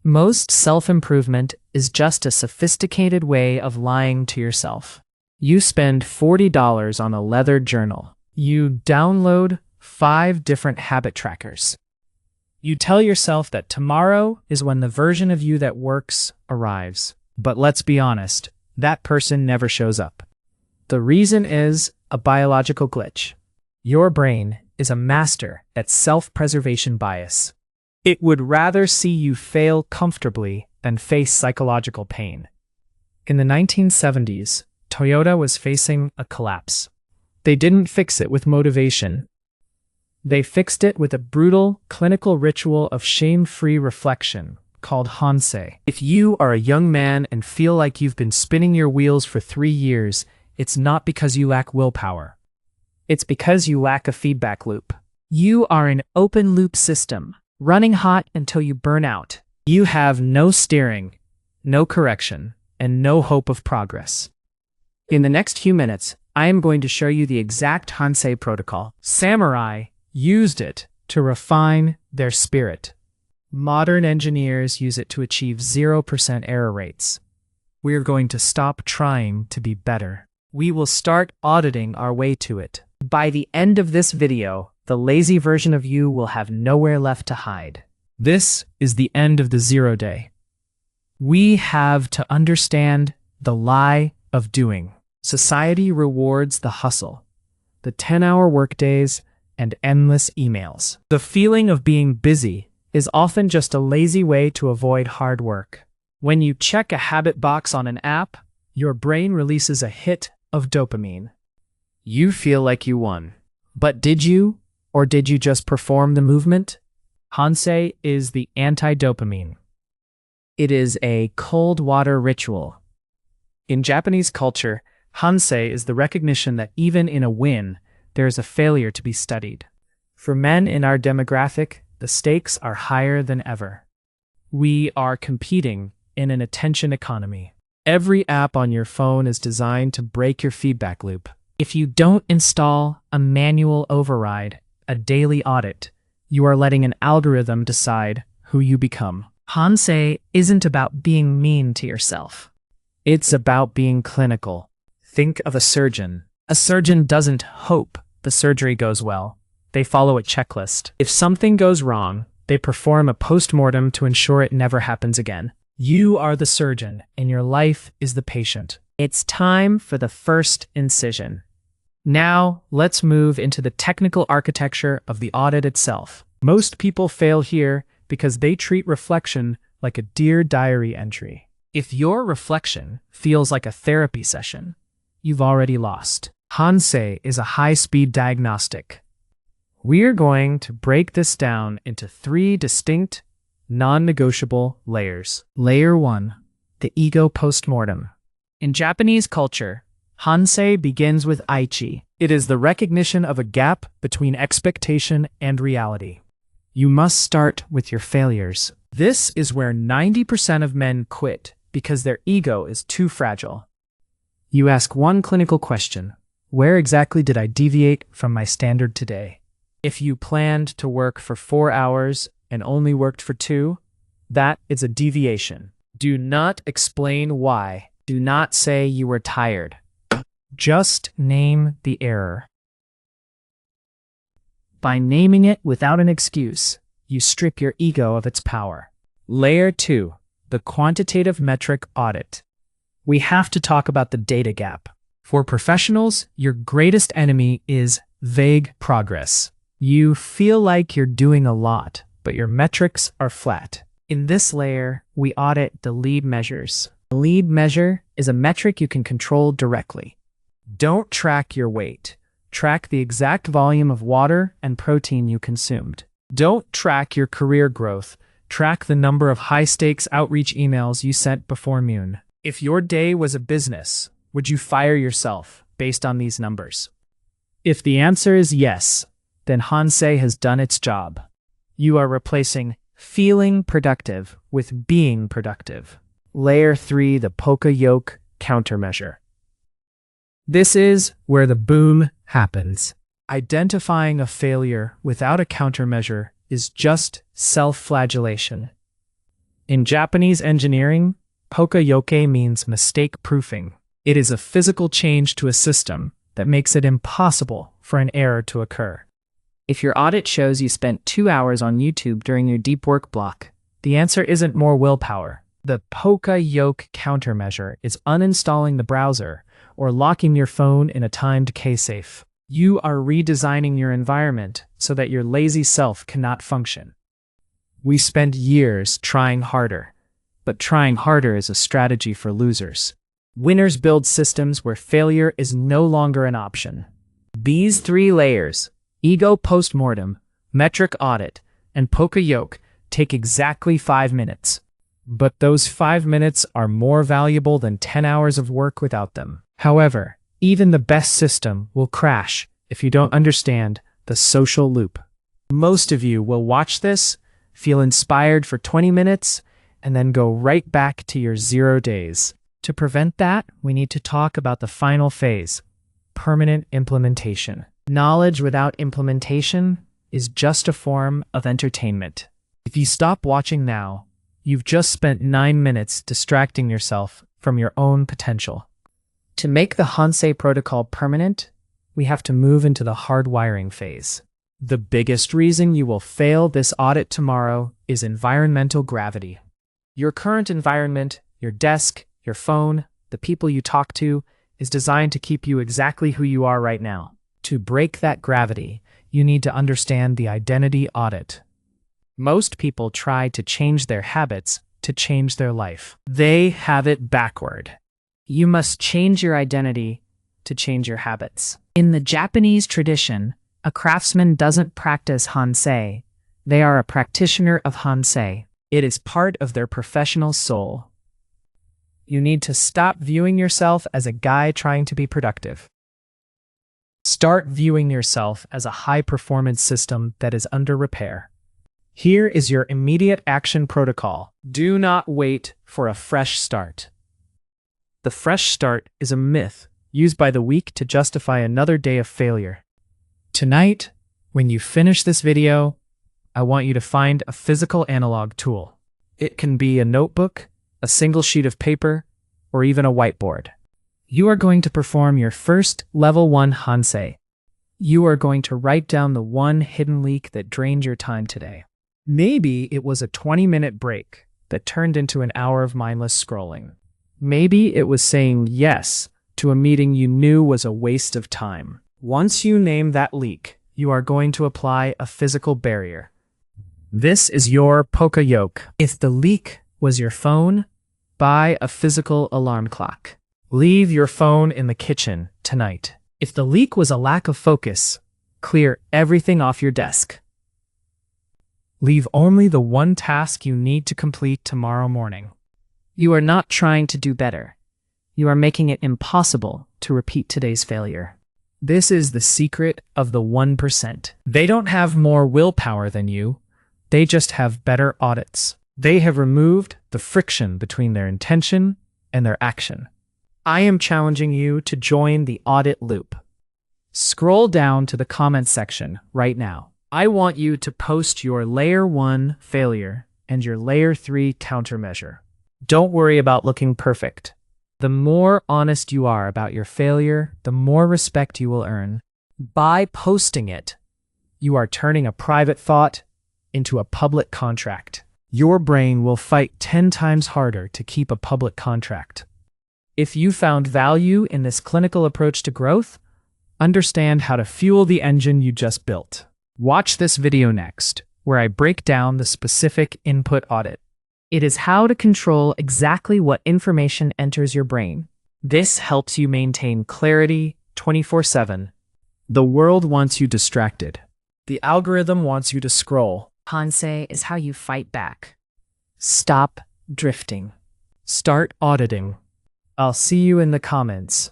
Most self-improvement is just a sophisticated way of lying to yourself. You spend $40 on a leather journal. You download 5 different habit trackers. You tell yourself that tomorrow is when the version of you that works arrives. But let's be honest, that person never shows up. The reason is a biological glitch. Your brain is a master at self-preservation bias. It would rather see you fail comfortably than face psychological pain. In the 1970s, Toyota was facing a collapse. They didn't fix it with motivation. They fixed it with a brutal, clinical ritual of shame-free reflection called Hansei. If you are a young man and feel like you've been spinning your wheels for 3 years, it's not because you lack willpower. It's because you lack a feedback loop. You are an open-loop system, running hot until you burn out. You have no steering, no correction, and no hope of progress. In the next few minutes, I am going to show you the exact Hansei Protocol. Samurai used it to refine their spirit. Modern engineers use it to achieve 0% error rates. We are going to stop trying to be better. We will start auditing our way to it. By the end of this video, the lazy version of you will have nowhere left to hide. This is the end of the 0 day. We have to understand the lie of doing. Society rewards the hustle, the 10-hour workdays, and endless emails. The feeling of being busy is often just a lazy way to avoid hard work. When you check a habit box on an app, your brain releases a hit of dopamine. You feel like you won. But did you? Or did you just perform the movement? Hansei is the anti-dopamine. It is a cold water ritual. In Japanese culture, Hansei is the recognition that even in a win, there is a failure to be studied. For men in our demographic, the stakes are higher than ever. We are competing in an attention economy. Every app on your phone is designed to break your feedback loop. If you don't install a manual override, a daily audit, you are letting an algorithm decide who you become. Hansei isn't about being mean to yourself. It's about being clinical. Think of a surgeon. A surgeon doesn't hope the surgery goes well. They follow a checklist. If something goes wrong, they perform a post-mortem to ensure it never happens again. You are the surgeon, and your life is the patient. It's time for the first incision. Now, let's move into the technical architecture of the audit itself. Most people fail here because they treat reflection like a Dear Diary entry. If your reflection feels like a therapy session, you've already lost. Hansei is a high-speed diagnostic. We're going to break this down into 3 distinct, non-negotiable layers. Layer 1, the ego postmortem. In Japanese culture, Hansei begins with aichi. It is the recognition of a gap between expectation and reality. You must start with your failures. This is where 90% of men quit because their ego is too fragile. You ask one clinical question: where exactly did I deviate from my standard today? If you planned to work for 4 hours and only worked for 2, that is a deviation. Do not explain why. Do not say you were tired. Just name the error. By naming it without an excuse, you strip your ego of its power. Layer 2, the quantitative metric audit. We have to talk about the data gap. For professionals, your greatest enemy is vague progress. You feel like you're doing a lot, but your metrics are flat. In this layer, we audit the lead measures. A lead measure is a metric you can control directly. Don't track your weight. Track the exact volume of water and protein you consumed. Don't track your career growth. Track the number of high-stakes outreach emails you sent before noon. If your day was a business, would you fire yourself based on these numbers? If the answer is yes, then Hansei has done its job. You are replacing feeling productive with being productive. Layer 3, the polka yoke countermeasure. This is where the boom happens. Identifying a failure without a countermeasure is just self-flagellation. In Japanese engineering, poka-yoke means mistake-proofing. It is a physical change to a system that makes it impossible for an error to occur. If your audit shows you spent 2 hours on YouTube during your deep work block, the answer isn't more willpower. The poka-yoke countermeasure is uninstalling the browser or locking your phone in a timed K-safe. You are redesigning your environment so that your lazy self cannot function. We spend years trying harder, but trying harder is a strategy for losers. Winners build systems where failure is no longer an option. These 3 layers, ego postmortem, metric audit, and poka-yoke, take exactly 5 minutes. But those 5 minutes are more valuable than 10 hours of work without them. However, even the best system will crash if you don't understand the social loop. Most of you will watch this, feel inspired for 20 minutes, and then go right back to your 0 days. To prevent that, we need to talk about the final phase, permanent implementation. Knowledge without implementation is just a form of entertainment. If you stop watching now, you've just spent 9 minutes distracting yourself from your own potential. To make the Hansei Protocol permanent, we have to move into the hardwiring phase. The biggest reason you will fail this audit tomorrow is environmental gravity. Your current environment, your desk, your phone, the people you talk to, is designed to keep you exactly who you are right now. To break that gravity, you need to understand the identity audit. Most people try to change their habits to change their life. They have it backward. You must change your identity to change your habits. In the Japanese tradition, a craftsman doesn't practice Hansei. They are a practitioner of Hansei. It is part of their professional soul. You need to stop viewing yourself as a guy trying to be productive. Start viewing yourself as a high-performance system that is under repair. Here is your immediate action protocol. Do not wait for a fresh start. The fresh start is a myth used by the weak to justify another day of failure. Tonight, when you finish this video, I want you to find a physical analog tool. It can be a notebook, a single sheet of paper, or even a whiteboard. You are going to perform your first level 1 Hansei. You are going to write down the one hidden leak that drained your time today. Maybe it was a 20-minute break that turned into an hour of mindless scrolling. Maybe it was saying yes to a meeting you knew was a waste of time. Once you name that leak, you are going to apply a physical barrier. This is your poka-yoke. If the leak was your phone, buy a physical alarm clock. Leave your phone in the kitchen tonight. If the leak was a lack of focus, clear everything off your desk. Leave only the one task you need to complete tomorrow morning. You are not trying to do better. You are making it impossible to repeat today's failure. This is the secret of the 1%. They don't have more willpower than you. They just have better audits. They have removed the friction between their intention and their action. I am challenging you to join the audit loop. Scroll down to the comment section right now. I want you to post your Layer 1 failure and your Layer 3 countermeasure. Don't worry about looking perfect. The more honest you are about your failure, the more respect you will earn. By posting it, you are turning a private thought into a public contract. Your brain will fight 10 times harder to keep a public contract. If you found value in this clinical approach to growth, understand how to fuel the engine you just built. Watch this video next, where I break down the specific input audit. It is how to control exactly what information enters your brain. This helps you maintain clarity 24/7. The world wants you distracted. The algorithm wants you to scroll. Hansei is how you fight back. Stop drifting. Start auditing. I'll see you in the comments.